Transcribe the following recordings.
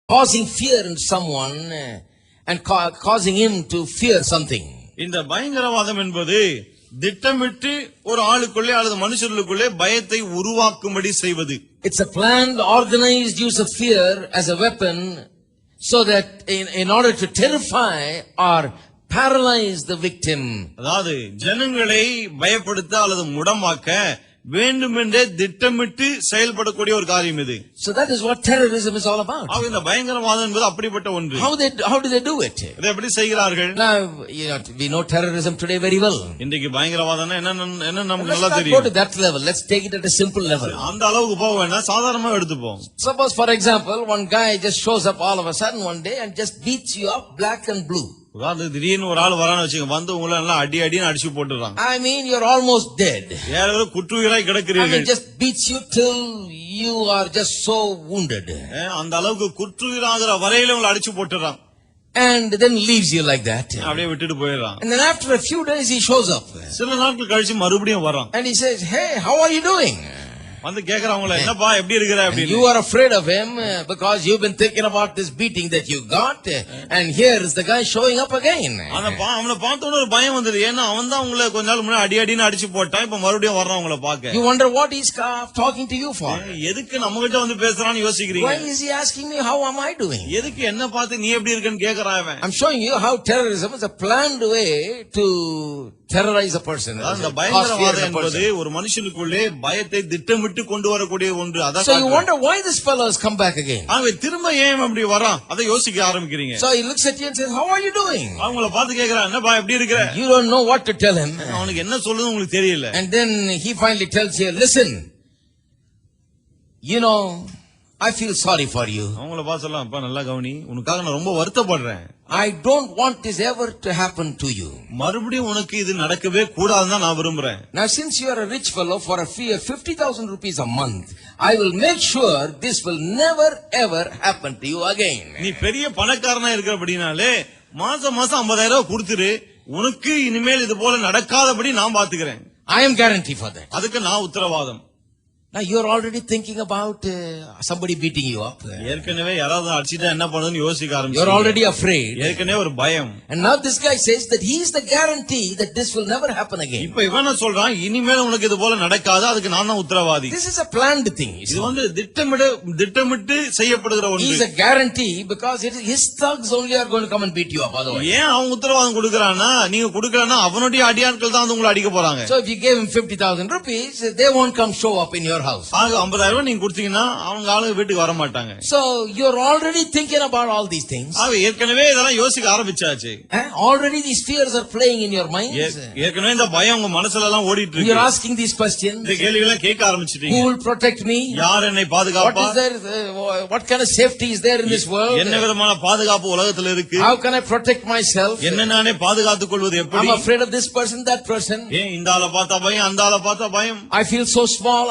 causing fear in someone and causing him to fear something. இந்த பயங்கரவாதம் என்பது திட்டமிட்டு ஒரு ஆளுக்குள்ளே அல்லது மனுஷர்களுக்குள்ளே பயத்தை உருவாக்கும்படி செய்வது. It's a planned, organized use of fear as a weapon so that in order to terrify or paralyze the victim. அதாவது ஜனங்களை பயப்படுத்த அல்லது முடமாக்க வேண்டுமென்றே திட்டமிட்டு செயல்படக்கூடிய ஒரு காரியம் இது. So that is what terrorism is all about. இந்த பயங்கரவாதம் என்பது அப்படிப்பட்ட ஒன்று. How do they do it? இதை எப்படி செய்கிறார்கள்? Now we know terrorism today very well. இன்றைக்கு பயங்கரவாதம்னா என்ன நமக்கு நல்லா தெரியும். Let's go to that level. Let's take it at a simple level. அந்த அளவுக்கு போக வேண்டாம், சாதாரணமா எடுத்துப்போம். Suppose for example one guy just shows up all of a sudden one day and just beats you up black and blue. உதாரணத்துக்கு திடீர்னு ஒரு ஆள் வரான்னு வச்சுங்க, வந்து உங்களை எல்லாம் அடின்னு அடிச்சு போட்டுறாங்க. I mean you're almost dead. ஏதோ குற்றுயிராய் கிடக்கிறீர்கள். I mean just beats you till you are just so wounded. அந்த அளவுக்கு குற்றுயிராகிற வரையில உங்களை அடிச்சு போட்டுறாங்க. And then leaves you like that. அப்படியே விட்டுட்டு போயிடுறான். And then after a few days he shows up. சில நாட்கள் கழிச்சு மறுபடியும் வரான். And he says, "Hey, how are you doing?" வந்து கேக்குறாங்களே, என்னப்பா எப்படி இருக்கற அப்படின்னு. You are afraid of him because you've been thinking about this beating that you got, and here is the guy showing up again. அவனை பார்த்தோட ஒரு பயம் வந்தது. ஏன்னா அவன் தான் உங்களை கொஞ்ச நாள் முன்னாடி அடின்னு அடிச்சு போட்டான், இப்ப மறுபடியும் வர்றான் உங்களை பார்க்க. You wonder what he's talking to you for. எதுக்கு நம்ம கிட்ட வந்து பேசுறான்னு யோசிக்கிறீங்க. Why is he asking me how am I doing? எதுக்கு என்ன பார்த்து நீ எப்படி இருக்கன்னு கேக்குறான் அவன். I'm showing you how terrorism is a planned way to terrorize a person. அந்த பயங்கரவாதம் என்பது ஒரு மனுஷனுக்குள்ளே பயத்தை திட்டமிட்டு கொண்டு வரக்கூடிய ஒன்று. So you wonder why this fellow has come back again. அவன் திரும்ப ஏன் அப்படி வரான், அதை யோசிக்க ஆரம்பிக்கிறீங்க. So he looks at you and says, "How are you doing?" அவங்கள பார்த்து கேக்குறான், என்னப்பா எப்படி இருக்கற? You don't know what to tell him. அவனுக்கு என்ன சொல்றது உங்களுக்கு தெரியல. And then he finally tells you, "Listen, you know, I feel sorry for you." அவங்கள பார்த்து சொல்லலாம், அப்பா நல்லா கவனி, உனக்காக நான் ரொம்ப வருத்தப்படுறேன். I don't want this ever to happen to you. மறுபடியும் உனக்கு இது நடக்கவே கூடாதுன்னு தான் நான் விரும்புறேன். Now since you are a rich fellow, for a fee of 50,000 rupees a month, I will make sure this will never ever happen to you again. நீ பெரிய பணக்காரனா இருக்கறபடினாலே மாசம் 50,000 ரூபாய் கொடுத்துரு, உனக்கு இனிமேல் இது போல நடக்காதபடி நான் பாத்துக்கிறேன். I am guarantee for that. அதுக்கு நான் உத்தரவாதம். Now you are already thinking about somebody beating you up. ஏற்கனவே யாராவது அடிச்சிட்டா என்ன பண்ணுன்னு யோசிக்க ஆரம்பிச்சீங்க. You are already afraid. ஏற்கனவே ஒரு பயம். And now this guy says that he is the guarantee that this will never happen again. இப்போ இவன் சொல்றான், இனிமேல் உனக்கு இது போல நடக்காது, அதுக்கு நான் தான் உத்தரவாதி. This is a planned thing. இது வந்து திட்டமிட்டு செய்யப்படுகிற ஒன்று. He is a guarantee because it is his thugs only are going to come and beat you up otherwise. ஏன் அவன் உத்தரவாதம் கொடுக்கறானா, நீங்க கொடுக்கறனா அவனுடைய அடியாட்கள் தான் வந்து உங்களை அடிக்க போறாங்க. So if you gave him 50,000 rupees, they won't come show up in your house. ஆக 50,000 ரூபாய் நீங்க கொடுத்தீங்கன்னா அவங்க ஆளுங்க வீட்டுக்கு வர மாட்டாங்க. So you're already thinking about all these things. ஆக ஏற்கனவே இதெல்லாம் யோசிக்க ஆரம்பிச்சாச்சு. Already these fears are playing in your mind. ஏற்கனவே இந்த பயம் உங்க மனசுல எல்லாம் ஓடிட்டு இருக்கு. You're asking these questions. இந்த கேள்விகளை கேட்க ஆரம்பிச்சிட்டீங்க. Who will protect me? யார் என்னை பாதுகாப்பா? What is there? What kind of safety is there in this world? என்ன விதமான பாதுகாப்பு உலகத்துல இருக்கு? How can I protect myself? என்ன நானே பாதுகாத்துக் கொள்வது எப்படி? I'm afraid of this person, that person. ஏன் இந்த ஆளை பார்த்தா பயம், அந்த ஆளை பார்த்தா பயம். I feel so small.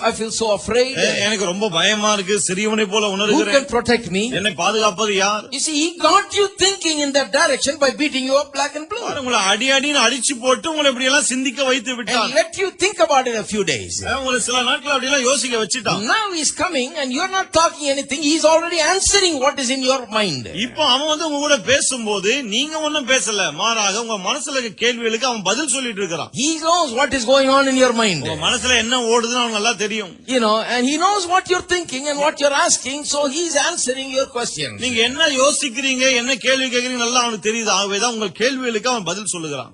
I feel so afraid. எனக்கு ரொம்ப பயமா இருக்கு, சிறியவனை போல உணர்கிறேன். Who can protect me? என்னை பாதுகாப்பது யார்? You see, he got you thinking in that direction by beating you up black and blue. உங்களை அடின்னு அடிச்சு போட்டு உங்களை இப்படி எல்லாம் சிந்திக்க வைத்து விட்டான். And let you think about it a few days. உங்களை சில நாட்கள் அப்படி எல்லாம் யோசிக்க வச்சிட்டான். Now he's coming and you're not talking anything. He's already answering what is in your mind. இப்போ அவன் வந்து உங்க கூட பேசும்போது நீங்க ஒண்ணும் பேசல, மாறாக உங்க மனசுல இருக்க கேள்விகளுக்கு அவன் பதில் சொல்லிட்டு இருக்கான். He knows what is going on in your mind. உங்க மனசுல என்ன ஓடுதுன்னு அவனுக்கு நல்லா தெரியும். You know, and he knows what you're thinking and what you're asking, so he's answering your questions. நீங்க என்ன யோசிக்கிறீங்க, என்ன கேள்வி கேக்குறீங்க நல்லா அவனுக்கு தெரியுது. ஆகவே தான் உங்க கேள்விகளுக்கு அவன் பதில் சொல்லுகிறான்.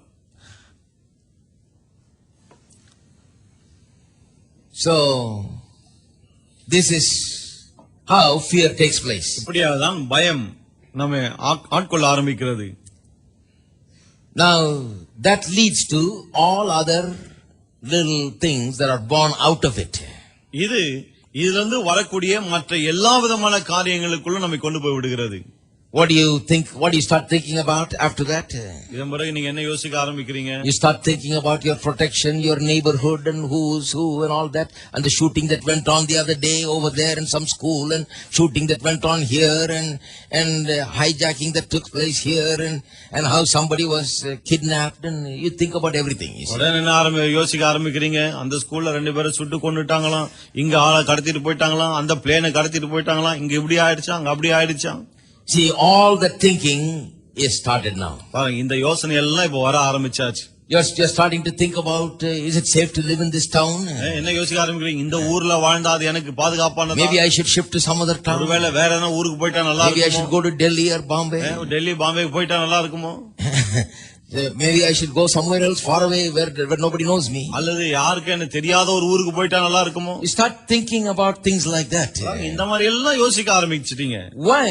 So this is how fear takes place. இப்படியாதான் பயம் நம்ம ஆட்கொள்ள ஆரம்பிக்கிறது. Now that leads to all other little things that are born out of it. இதுல இருந்து வரக்கூடிய மற்ற எல்லா விதமான காரியங்களுக்குள்ள நம்மை கொண்டு போய் விடுகிறது. What do you think? What do you start thinking about after that? இதன் பிறகு நீங்க என்ன யோசிக்க ஆரம்பிக்கிறீங்க? You start thinking about your protection, your neighborhood, and who's who and all that, and the shooting that went on the other day over there in some school, and shooting that went on here, and hijacking that took place here, and how somebody was kidnapped, and you think about everything. You see. உடனே என்ன யோசிக்க ஆரம்பிக்கிறீங்க? அந்த ஸ்கூல்ல 2 பேரை சுட்டு கொன்னுட்டாங்களாம், இங்க ஆளை கடத்திட்டு போயிட்டாங்களாம், அந்த பிளேனை கடத்திட்டு போயிட்டாங்களாம், இங்க இப்படி ஆயிடுச்சா, அங்க அப்படி ஆயிடுச்சா. See, all the thinking is started now. பாருங்க, இந்த யோசனை எல்லாம் இப்ப வர ஆரம்பிச்சாச்சு. You're starting to think about, is it safe to live in this town? என்ன யோசிக்க ஆரம்பிக்கிறீங்க? இந்த ஊர்ல வாழ்ந்தா அது எனக்கு பாதுகாப்பானதா? Maybe I should shift to some other town. ஒருவேளை வேற ஏதா ஊருக்கு போயிட்டா நல்லா இருக்குமோ? Maybe I should go to Delhi or Bombay. Delhi பாம்பேக்கு போயிட்டா நல்லா இருக்குமோ? Maybe I should go somewhere else far away where nobody knows me. அல்லது யாருக்கு என்ன தெரியாத ஒரு ஊருக்கு போயிட்டா நல்லா இருக்குமோ? You start thinking about things like that. இந்த மாதிரி எல்லாம் யோசிக்க ஆரம்பிச்சிட்டீங்க. Why?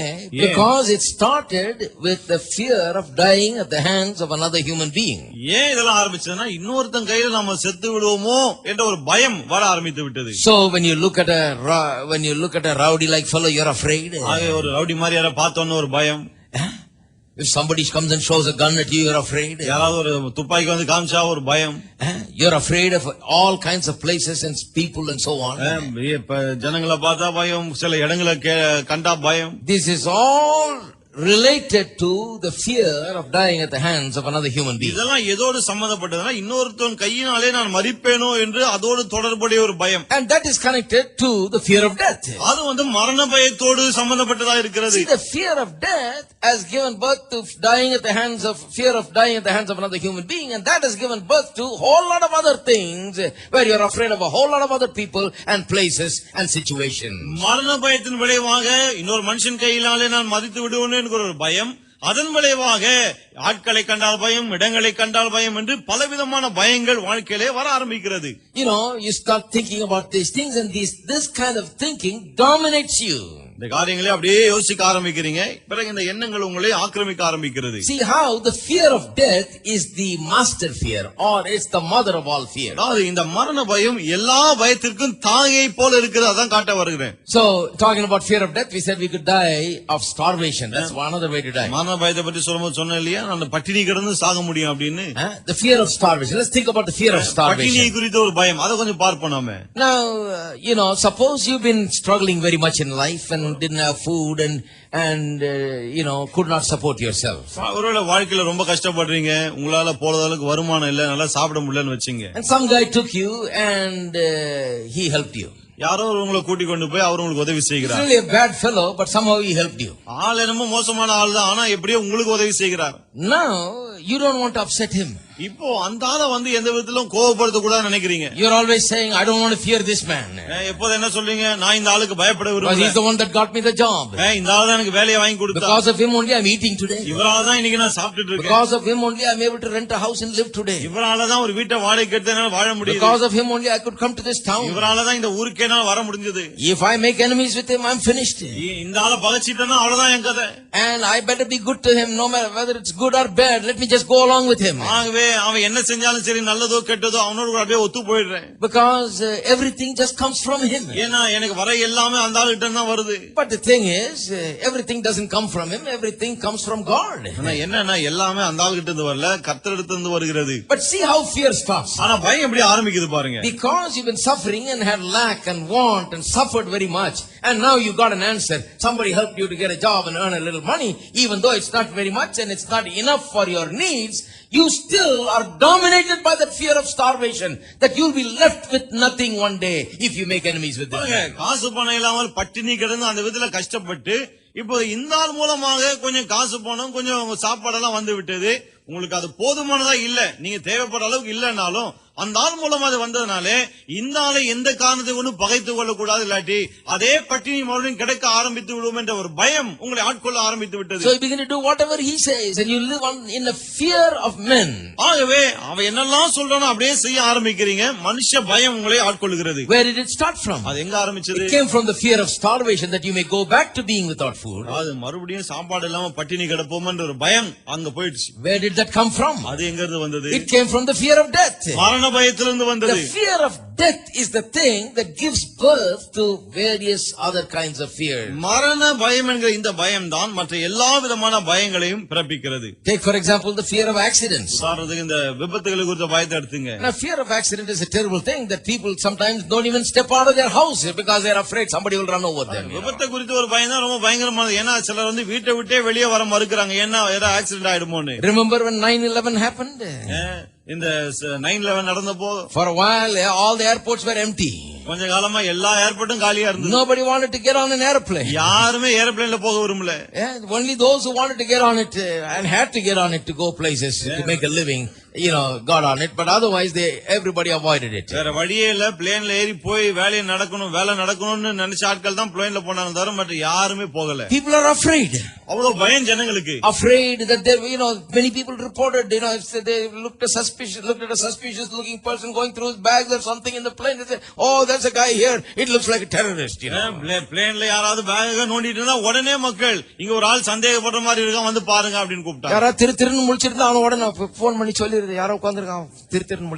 Because it started with the fear of dying at the hands of another human being. ஏன் இதெல்லாம் ஆரம்பிச்சதுன்னா இன்னொருத்தன் கையில நாம செத்து விடுவோமோ என்ற ஒரு பயம் வர ஆரம்பித்து விட்டது. So when you look at a rowdy like fellow, you're afraid. ஒரு ரவுடி மாதிரி யாரை பார்த்தோன்னு ஒரு பயம். If somebody comes and shows a gun at you, you're afraid. யாராவது ஒரு துப்பாக்கி வந்து காமிச்சா ஒரு பயம். You're afraid of all kinds of places and people and so on. ஜனங்களை பார்த்தா பயம், சில இடங்களை கண்டா பயம். This is all related to the fear of dying at the hands of another human being. இதெல்லாம் எதோடு சம்பந்தப்பட்டதுன்னா இன்னொருத்தன் கையினாலே நான் மரிப்பேனோ என்று அதோடு தொடர்புடைய ஒரு பயம். And that is connected to the fear of death. அது வந்து மரண பயத்தோடு சம்பந்தப்பட்டதா இருக்கிறது. See, the fear of death has given birth to dying at the hands of another human being, and that has given birth to a whole lot of other things where you're afraid of a whole lot of other people and places and situations. மரண பயத்தின் விளைவாக இன்னொரு மனுஷன் கையினாலே நான் மரித்து விடுவேன் என்கிற ஒரு பயம், அதன் விளைவாக ஆட்களை கண்டால் பயம், இடங்களை கண்டால் பயம் என்று பலவிதமான பயங்கள் வாழ்க்கையிலே வர ஆரம்பிக்கிறது. You know, you start thinking about these things, and this kind of thinking dominates you. இந்த காரியங்களை அப்படியே யோசிக்க ஆரம்பிக்கிறீங்க, பிறகு இந்த எண்ணங்கள் உங்களை ஆக்கிரமிக்க ஆரம்பிக்கிறது. See how the fear of death is the master fear, or it's the mother of all fear. அதாவது இந்த மரண பயம் எல்லா பயத்திற்கும் தாயை போல இருக்குது, அதான் காட்ட வருகிறேன். So talking about fear of death, we said we could die of starvation. That's one other way to die. மரண பயத்தை பற்றி சொல்லும்போது சொன்னேன் இல்லையா, நான் பட்டினி கிடந்து சாக முடியும் அப்படின்னு. The fear of starvation. Let's think about the fear of starvation. பட்டினி குறித்த ஒரு பயம், அதை கொஞ்சம் பார்ப்போம் நாம. Now, suppose you've been struggling very much in life and didn't have food and could not support yourself. ஒருவேளை வாழ்க்கையில ரொம்ப கஷ்டப்படுறீங்க, உங்களால போற அளவுக்கு வருமானம் இல்ல, நல்லா சாப்பிட முடியலன்னு வச்சீங்க. And some guy took you and he helped you. யாரோ உங்களை கூட்டி கொண்டு போய் அவர் உங்களுக்கு உதவி செய்கிறார். He's really a bad fellow, but somehow he helped you. ஆள் என்னமோ மோசமான ஆள் தான், ஆனா எப்படியோ உங்களுக்கு உதவி செய்கிறார். Now you don't want to upset him. இப்போ அந்த ஆளை வந்து எந்த விதத்திலும் கோபப்படுத்த கூடாது நினைக்கிறீங்க. You're always saying, I don't want to fear this man. எப்போது என்ன சொல்றீங்க? நான் இந்த ஆளுக்கு பயப்பட விரும்பல. Because he's the one that got me the job. இந்த ஆளு தான் எனக்கு வேலையை வாங்கி கொடுத்தார். Because of him only I'm eating today. இவரால தான் இன்னைக்கு நான் சாப்பிட்டுட்டு இருக்கேன். Because of him only I'm able to rent a house and live today. இவரால தான் ஒரு வீட்டை வாடகைக்கு எடுத்தனால வாழ முடியுது. Because of him only I could come to this town. இவரால தான் இந்த ஊருக்கே நான் வர முடிஞ்சது. If I make enemies with him, I'm finished. இந்த ஆளை பகைச்சிட்டேன்னா அவ்வளவுதான் என் கதை. And I better be good to him, no matter whether it's good or bad. Let me just go along with him. ஆகவே அவன் என்ன செஞ்சாலும் சரி, நல்லதோ கெட்டதோ அவனோட அப்படியே ஒத்து போயிடுறேன். Because everything just comes from him. ஏன்னா எனக்கு வர எல்லாமே அந்த ஆளுகிட்ட தான் வருது. But the thing is, everything doesn't come from him. Everything comes from God. ஆனா என்னன்னா எல்லாமே அந்த ஆளுகிட்ட இருந்து வரல, கர்த்தரிடத்துல இருந்து வருகிறது. But see how fear starts. ஆனா பயம் எப்படி ஆரம்பிக்குது பாருங்க. Because you've been suffering and had lack and want and suffered very much, and now you got an answer. Somebody helped you to get a job and earn a little money, even though it's not very much and it's not enough for your needs. You still are dominated by that fear of starvation, that you'll be left with nothing one day if you make enemies with them. காசு பணம் இல்லாமல் பட்டினி கிடந்து அந்த விதத்துல கஷ்டப்பட்டு இப்போ இந்த ஆள் மூலமாக கொஞ்சம் காசு பணம் கொஞ்சம் சாப்பாடெல்லாம் வந்து விட்டது. உங்களுக்கு அது போதுமானதா இல்ல, நீங்க தேவைப்படுற அளவுக்கு இல்லனாலும் அந்த ஆள் மூலமா அது வந்ததுனாலே இந்த ஆளை எந்த காரணத்தை கொண்டு பகைத்துக் கொள்ள கூடாது, இல்லாட்டி அதே பட்டினி மறுபடியும் கிடைக்க ஆரம்பித்து விடுவோம் என்ற ஒரு பயம் உங்களை ஆட்கொள்ள ஆரம்பித்து விட்டது. So you begin to do whatever he says and you live in the fear of men. ஆகவே அவன் என்னெல்லாம் சொல்றானோ அப்படியே செய்ய ஆரம்பிக்கிறீங்க. மனுஷ பயம் உங்களை ஆட்கொள்கிறது. Where did it start from? அது எங்க ஆரம்பிச்சது? It came from the fear of starvation, that you may go back to being without food. அது மறுபடியும் சாப்பாடு இல்லாம பட்டினி கிடப்போம் என்ற ஒரு பயம் அங்க போயிடுச்சு. Where did that come from? அது எங்க இருந்து வந்தது? It came from the fear of death. மரண பயத்திலிருந்து வந்தது. The fear of death is the thing that gives birth to various other kinds of fears. மரண பயம் என்கிற இந்த பயம்தான் மற்ற எல்லா விதமான பயங்களையும் பிறப்பிக்கிறது. Take for example the fear of accidents. உதாரணத்துக்கு இந்த விபத்துகளை குறித்த பயத்தை எடுத்துங்க. Now fear of accident is a terrible thing that people sometimes don't even step out of their house because they are afraid somebody will run over them. விபத்தை குறித்த ஒரு பயம் தான் ரொம்ப பயங்கரமானது. ஏன்னா சிலர் வந்து வீட்டை விட்டே வெளியே வர மறுக்கிறாங்க. ஏன்னா ஏதாவது ஆக்சிடென்ட் ஆயிடுமோன்னு. Remember when 9/11 happened? இந்த 9/11 நடந்தப்போ for a while all the airports were empty. கொஞ்ச காலமா எல்லா ஏர்போர்ட்டும் காலியா இருந்தது. Nobody wanted to get on an airplane. யாருமே ஏரோப்ளேன்ல போக விரும்பல. Only those who wanted to get on it and had to get on it to go places to make a living, got on it, but otherwise everybody avoided it. வேற வழியே இல்ல. பிளேன்ல ஏறி போய் வேலை நடக்கணும்னு நினைச்ச ஆட்கள் தான் பிளேன்ல போனாங்க தவிர மற்ற யாருமே போகல. People are afraid. அவ்வளவு பயம் ஜனங்களுக்கு. Afraid that many people reported, they looked at a suspicious looking person going through his bags or something in the plane. They said, oh, there's a guy here. It looks like a terrorist. பிளேன்ல யாராவது பேக நோண்டிட்டு இருந்தா உடனே மக்கள் இங்க ஒரு ஆள் சந்தேகப்படுற மாதிரி இருக்கா வந்து பாருங்க அப்படின்னு கூப்பிட்டாங்க. யாராவது திருன்னு முழிச்சிருந்தா அவன உடனே போன் பண்ணி சொல்லி யாரோ உட்கார்ந்திருக்கான் திருன்னு